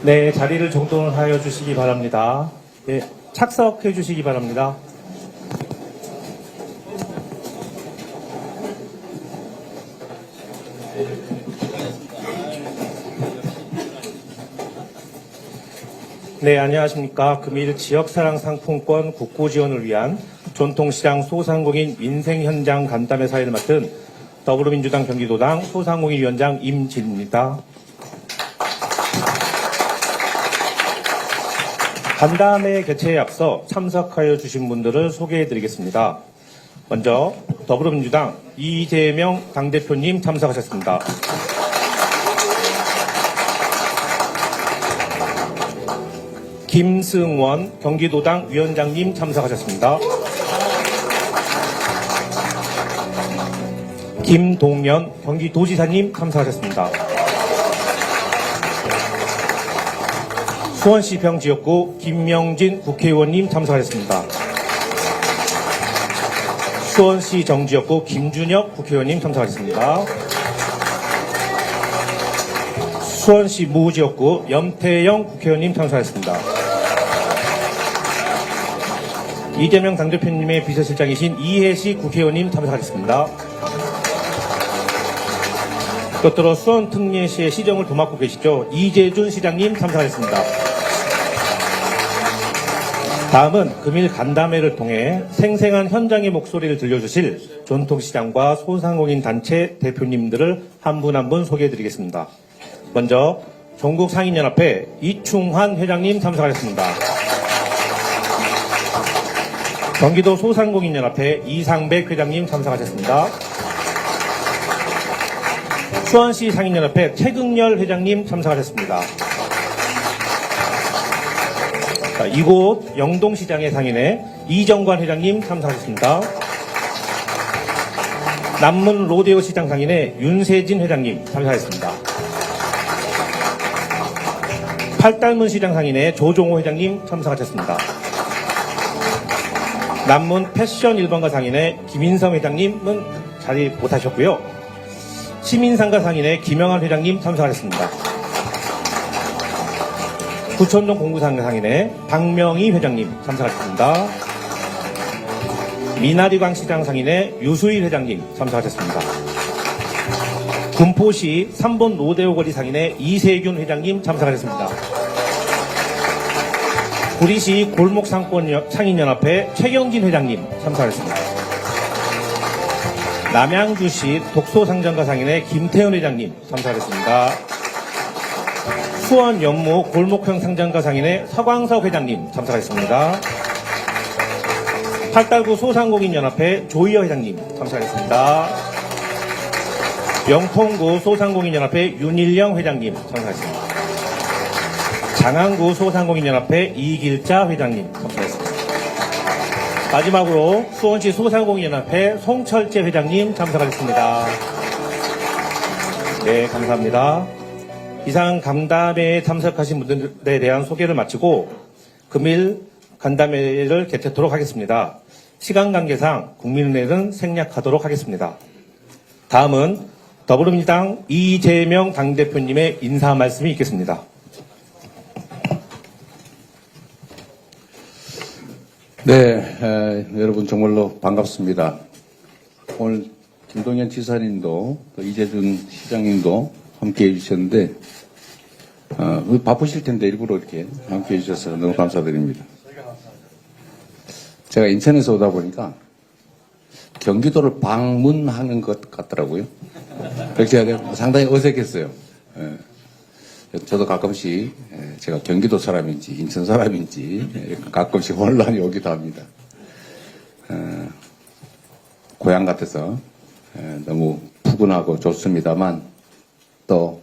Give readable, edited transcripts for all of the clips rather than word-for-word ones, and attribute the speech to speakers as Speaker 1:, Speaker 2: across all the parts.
Speaker 1: 네, 자리를 정돈하여 주시기 바랍니다. 네, 착석해 주시기 바랍니다. 네, 안녕하십니까. 금일 지역사랑 상품권 국고 지원을 위한 전통시장 소상공인 민생현장 간담회 사회를 맡은 더불어민주당 경기도당 소상공인 위원장 임진입니다. 간담회 개최에 앞서 참석하여 주신 분들을 소개해 드리겠습니다. 먼저 더불어민주당 이재명 당대표님 참석하셨습니다. 김승원 경기도당 위원장님 참석하셨습니다. 김동연 경기도지사님 참석하셨습니다. 수원시 평지역구 김명진 국회의원님 참석하셨습니다. 수원시 정지역구 김준혁 국회의원님 참석하셨습니다. 수원시 무지역구 염태영 국회의원님 참석하셨습니다. 이재명 당대표님의 비서실장이신 이혜시 국회의원님 참석하셨습니다. 곁들어 수원 특례시의 시정을 도맡고 계시죠. 이재준 시장님 참석하셨습니다. 다음은 금일 간담회를 통해 생생한 현장의 목소리를 들려주실 전통시장과 소상공인 단체 대표님들을 한 분 한 분 소개해드리겠습니다. 먼저 전국상인연합회 이충환 회장님 참석하셨습니다. 경기도 소상공인연합회 이상백 회장님 참석하셨습니다. 수원시 상인연합회 최극렬 회장님 참석하셨습니다. 이곳 영동시장의 상인회 이정관 회장님 참석하셨습니다. 남문 로데오 시장 상인회 윤세진 회장님 참석하셨습니다. 팔달문 시장 상인회 조종호 회장님 참석하셨습니다. 남문 패션 1번가 상인회 김인성 회장님은 자리 못하셨고요. 시민상가 상인회 김영환 회장님 참석하셨습니다. 구천동 공구상가 상인회 박명희 회장님 참석하셨습니다. 미나리광 시장 상인회 유수일 회장님 참석하셨습니다. 군포시 3번 로데오 거리 상인회 이세균 회장님 참석하셨습니다. 구리시 골목상권 상인연합회 최경진 회장님 참석하셨습니다. 남양주시 독소상점가 상인회 김태현 회장님 참석하셨습니다. 수원 연무 골목형 상점가 상인회 서광석 회장님 참석하셨습니다. 팔달구 소상공인연합회 조희여 회장님 참석하셨습니다. 영통구 소상공인연합회 윤일영 회장님 참석하셨습니다. 장안구 소상공인연합회 이길자 회장님 참석하셨습니다. 마지막으로 수원시 소상공인연합회 송철재 회장님 참석하셨습니다. 네, 감사합니다. 이상 간담회에 참석하신 분들에 대한 소개를 마치고 금일 간담회를 개최하도록 하겠습니다. 시간 관계상 국민의회는 생략하도록 하겠습니다. 다음은 더불어민주당 이재명 당대표님의 인사 말씀이 있겠습니다.
Speaker 2: 네, 여러분 정말로 반갑습니다. 오늘 김동연 지사님도 또 이재준 시장님도 함께해 주셨는데 바쁘실 텐데 일부러 이렇게 함께해 주셔서 너무 감사드립니다. 제가 인천에서 오다 보니까 경기도를 방문하는 것 같더라고요. 그래서 제가 상당히 어색했어요. 저도 가끔씩 제가 경기도 사람인지 인천 사람인지 가끔씩 혼란이 오기도 합니다. 고향 같아서 너무 푸근하고 좋습니다만 또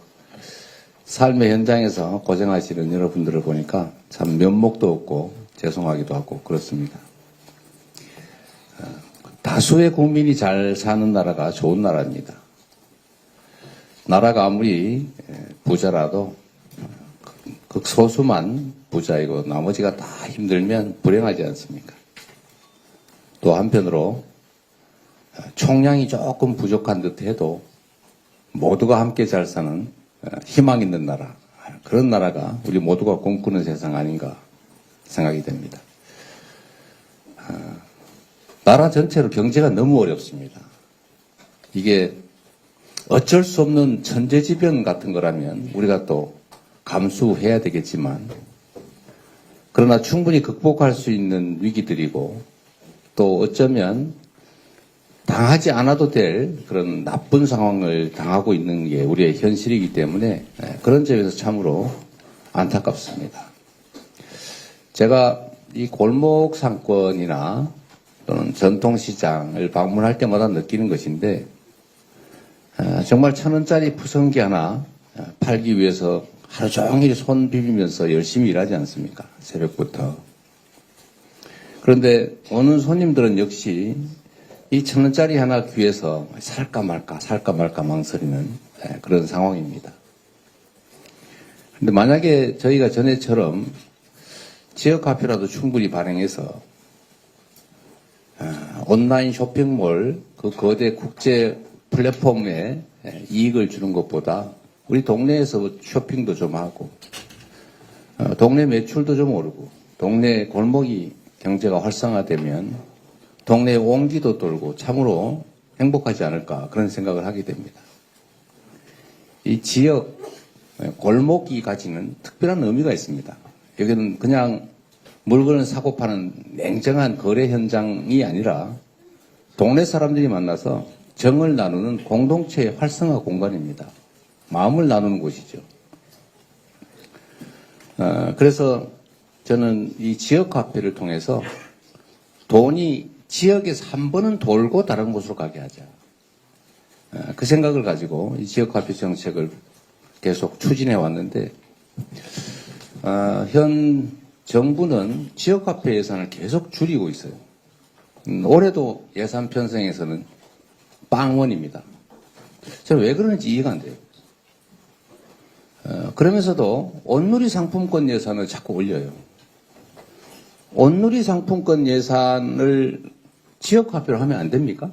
Speaker 2: 삶의 현장에서 고생하시는 여러분들을 보니까 참 면목도 없고 죄송하기도 하고 그렇습니다. 다수의 국민이 잘 사는 나라가 좋은 나라입니다. 나라가 아무리 부자라도 극소수만 부자이고 나머지가 다 힘들면 불행하지 않습니까? 또 한편으로 총량이 조금 부족한 듯 해도 모두가 함께 잘 사는 희망 있는 나라, 그런 나라가 우리 모두가 꿈꾸는 세상 아닌가 생각이 됩니다. 나라 전체로 경제가 너무 어렵습니다. 이게 어쩔 수 없는 천재지변 같은 거라면 우리가 또 감수해야 되겠지만, 그러나 충분히 극복할 수 있는 위기들이고 또 어쩌면 당하지 않아도 될 그런 나쁜 상황을 당하고 있는 게 우리의 현실이기 때문에 그런 점에서 참으로 안타깝습니다. 제가 이 골목 상권이나 또는 전통시장을 방문할 때마다 느끼는 것인데, 정말 1,000원짜리 푸성기 하나 팔기 위해서 하루 종일 손 비비면서 열심히 일하지 않습니까? 새벽부터. 그런데 오는 손님들은 역시 이 1,000원짜리 하나 귀해서 살까 말까 망설이는 그런 상황입니다. 그런데 만약에 저희가 전에처럼 지역 카페라도 충분히 발행해서 온라인 쇼핑몰 그 거대 국제 플랫폼에 이익을 주는 것보다 우리 동네에서 쇼핑도 좀 하고 동네 매출도 좀 오르고 동네 골목이 경제가 활성화되면 동네의 온기도 돌고 참으로 행복하지 않을까 그런 생각을 하게 됩니다. 이 지역 골목이 가지는 특별한 의미가 있습니다. 여기는 그냥 물건을 사고 파는 냉정한 거래 현장이 아니라 동네 사람들이 만나서 정을 나누는 공동체의 활성화 공간입니다. 마음을 나누는 곳이죠. 그래서 저는 이 지역 카페를 통해서 돈이 지역에서 한 번은 돌고 다른 곳으로 가게 하자. 그 생각을 가지고 이 지역 카페 정책을 계속 추진해 왔는데, 현 정부는 지역 카페 예산을 계속 줄이고 있어요. 올해도 예산 편성에서는 빵원입니다. 저는 왜 그런지 이해가 안 돼요. 그러면서도 온누리 상품권 예산을 자꾸 올려요. 온누리 상품권 예산을 지역 카페로 하면 안 됩니까?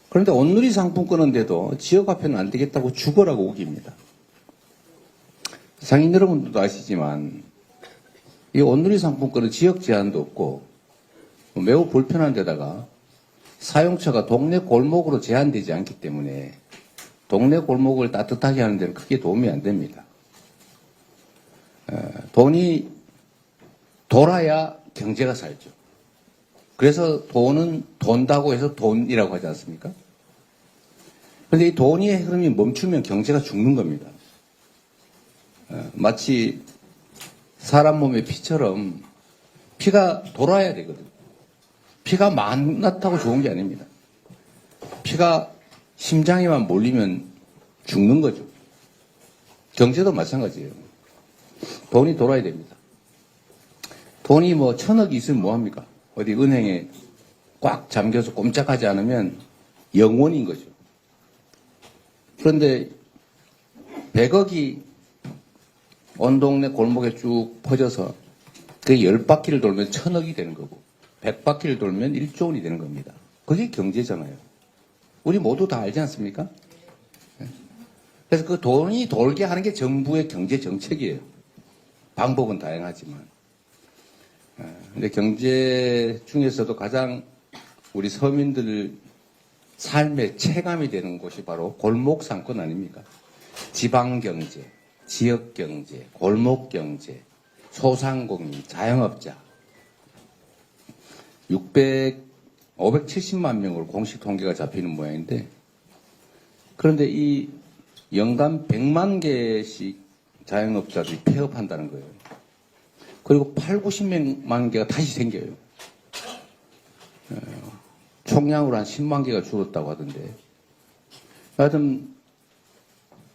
Speaker 2: 그런데 온누리 상품권인데도 지역 카페는 안 되겠다고 죽어라고 우깁니다. 상인 여러분들도 아시지만 이 온누리 상품권은 지역 제한도 없고 매우 불편한 데다가 사용처가 동네 골목으로 제한되지 않기 때문에 동네 골목을 따뜻하게 하는 데는 크게 도움이 안 됩니다. 돈이 돌아야 경제가 살죠. 그래서 돈은 돈다고 해서 돈이라고 하지 않습니까? 그런데 이 돈의 흐름이 멈추면 경제가 죽는 겁니다. 마치 사람 몸의 피처럼 피가 돌아야 되거든요. 피가 많았다고 좋은 게 아닙니다. 피가 심장에만 몰리면 죽는 거죠. 경제도 마찬가지예요. 돈이 돌아야 됩니다. 돈이 뭐 1,000억이 있으면 뭐합니까? 어디 은행에 꽉 잠겨서 꼼짝하지 않으면 영원인 거죠. 그런데 100억이 온 동네 골목에 쭉 퍼져서 그 10바퀴를 돌면 1,000억이 되는 거고 100바퀴를 돌면 1조 원이 되는 겁니다. 그게 경제잖아요. 우리 모두 다 알지 않습니까? 그래서 그 돈이 돌게 하는 게 정부의 경제 정책이에요. 방법은 다양하지만. 근데 경제 중에서도 가장 우리 서민들 삶의 체감이 되는 곳이 바로 골목 상권 아닙니까? 지방 경제, 지역 경제, 골목 경제, 소상공인, 자영업자. 570만 명으로 공식 통계가 잡히는 모양인데, 그런데 이 연간 100만 개씩 자영업자들이 폐업한다는 거예요. 그리고 80-90만 개가 다시 생겨요. 총량으로 한 10만 개가 줄었다고 하던데, 하여튼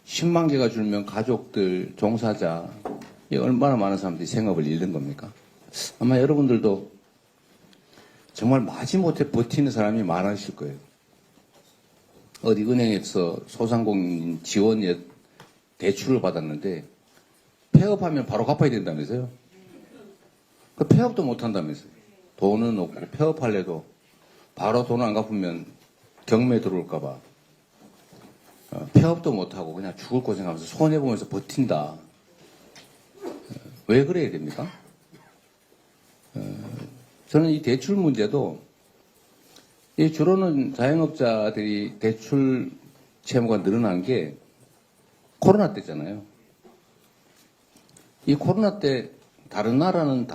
Speaker 2: 10만 개가 줄면 가족들, 종사자, 얼마나 많은 사람들이 생업을 잃는 겁니까? 아마 여러분들도 정말 마지못해 버티는 사람이 많으실 거예요. 어디 은행에서 소상공인 지원 대출을 받았는데 폐업하면 바로 갚아야 된다면서요. 그 폐업도 못 한다면서요. 돈은 없고 폐업할래도 바로 돈을 안 갚으면 경매 들어올까봐 폐업도 못하고 그냥 죽을 고생하면서 손해보면서 버틴다. 왜 그래야 됩니까? 저는 이 대출 문제도 이 주로는 자영업자들이 대출 채무가 늘어난 게 코로나 때잖아요. 이 코로나 때 다른 나라는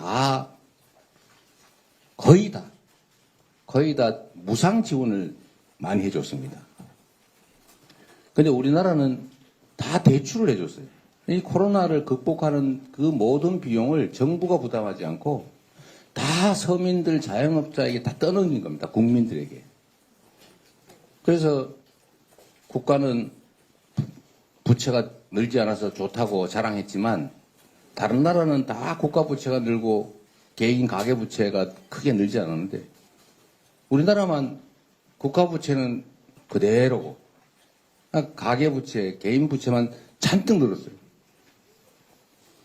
Speaker 2: 거의 다 무상 지원을 많이 해줬습니다. 근데 우리나라는 다 대출을 해줬어요. 이 코로나를 극복하는 그 모든 비용을 정부가 부담하지 않고 다 서민들, 자영업자에게 다 떠넘긴 겁니다. 국민들에게. 그래서 국가는 부채가 늘지 않아서 좋다고 자랑했지만 다른 나라는 다 국가 부채가 늘고 개인 가계 부채가 크게 늘지 않았는데 우리나라만 국가 부채는 그대로고 가계 부채, 개인 부채만 잔뜩 늘었어요.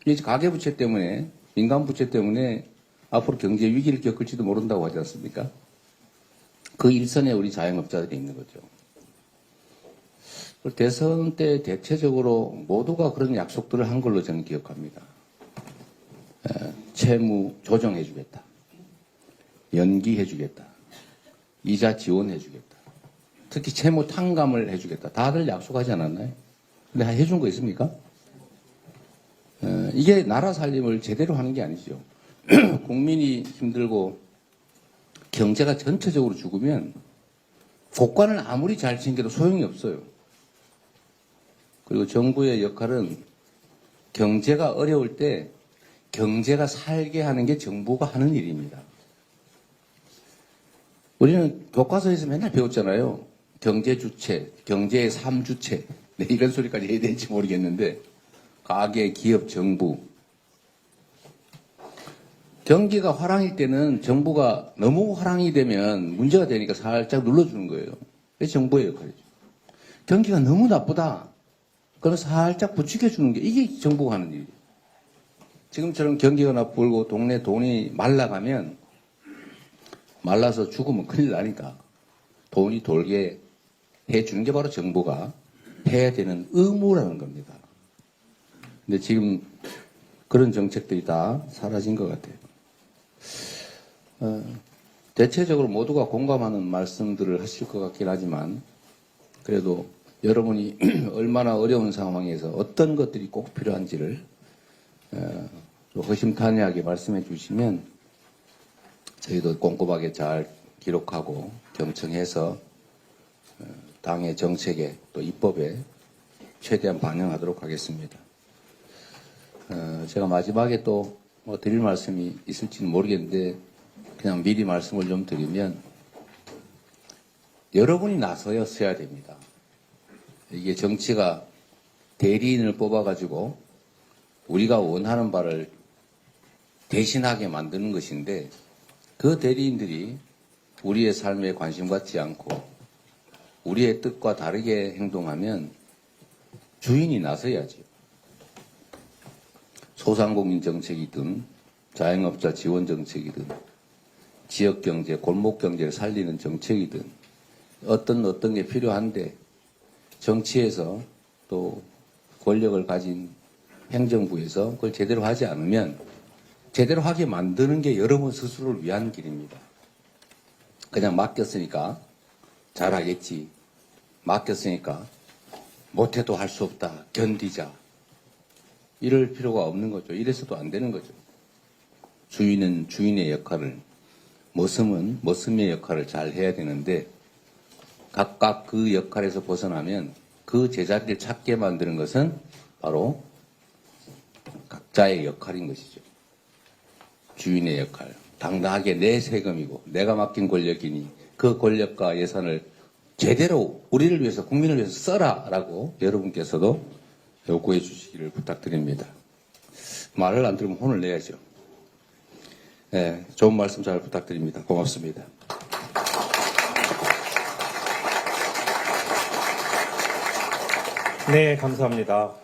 Speaker 2: 이 가계 부채 때문에, 민간 부채 때문에 앞으로 경제 위기를 겪을지도 모른다고 하지 않습니까? 그 일선에 우리 자영업자들이 있는 거죠. 대선 때 대체적으로 모두가 그런 약속들을 한 걸로 저는 기억합니다. 채무 조정해주겠다. 연기해주겠다. 이자 지원해주겠다. 특히 채무 탕감을 해주겠다. 다들 약속하지 않았나요? 근데 해준 거 있습니까? 이게 나라 살림을 제대로 하는 게 아니죠. 국민이 힘들고 경제가 전체적으로 죽으면 국가는 아무리 잘 챙겨도 소용이 없어요. 그리고 정부의 역할은 경제가 어려울 때 경제가 살게 하는 게 정부가 하는 일입니다. 우리는 교과서에서 맨날 배웠잖아요. 경제 주체, 경제의 3주체. 네, 이런 소리까지 해야 될지 모르겠는데 가계, 기업, 정부. 경기가 화랑일 때는 정부가 너무 화랑이 되면 문제가 되니까 살짝 눌러주는 거예요. 그게 정부의 역할이죠. 경기가 너무 나쁘다. 그럼 살짝 부추겨주는 게 이게 정부가 하는 일이에요. 지금처럼 경기가 나쁘고 동네 돈이 말라가면 말라서 죽으면 큰일 나니까 돈이 돌게 해주는 게 바로 정부가 해야 되는 의무라는 겁니다. 근데 지금 그런 정책들이 다 사라진 것 같아요. 대체적으로 모두가 공감하는 말씀들을 하실 것 같긴 하지만 그래도 여러분이 얼마나 어려운 상황에서 어떤 것들이 꼭 필요한지를 허심탄회하게 말씀해 주시면 저희도 꼼꼼하게 잘 기록하고 경청해서 당의 정책에 또 입법에 최대한 반영하도록 하겠습니다. 제가 마지막에 또 뭐 드릴 말씀이 있을지는 모르겠는데 그냥 미리 말씀을 좀 드리면 여러분이 나서야 됩니다. 이게 정치가 대리인을 뽑아가지고 우리가 원하는 바를 대신하게 만드는 것인데 그 대리인들이 우리의 삶에 관심 갖지 않고 우리의 뜻과 다르게 행동하면 주인이 나서야죠. 소상공인 정책이든 자영업자 지원 정책이든 지역경제, 골목경제를 살리는 정책이든 어떤 게 필요한데 정치에서 또 권력을 가진 행정부에서 그걸 제대로 하지 않으면 제대로 하게 만드는 게 여러분 스스로를 위한 길입니다. 그냥 맡겼으니까 잘하겠지. 맡겼으니까 못해도 할 수 없다. 견디자. 이럴 필요가 없는 거죠. 이래서도 안 되는 거죠. 주인은 주인의 역할을, 머슴은 머슴의 역할을 잘 해야 되는데 각각 그 역할에서 벗어나면 그 제자리를 찾게 만드는 것은 바로 각자의 역할인 것이죠. 주인의 역할. 당당하게 내 세금이고 내가 맡긴 권력이니 그 권력과 예산을 제대로 우리를 위해서 국민을 위해서 써라라고 여러분께서도 요구해 주시기를 부탁드립니다. 말을 안 들으면 혼을 내야죠. 네, 좋은 말씀 잘 부탁드립니다. 고맙습니다.
Speaker 1: 네, 감사합니다.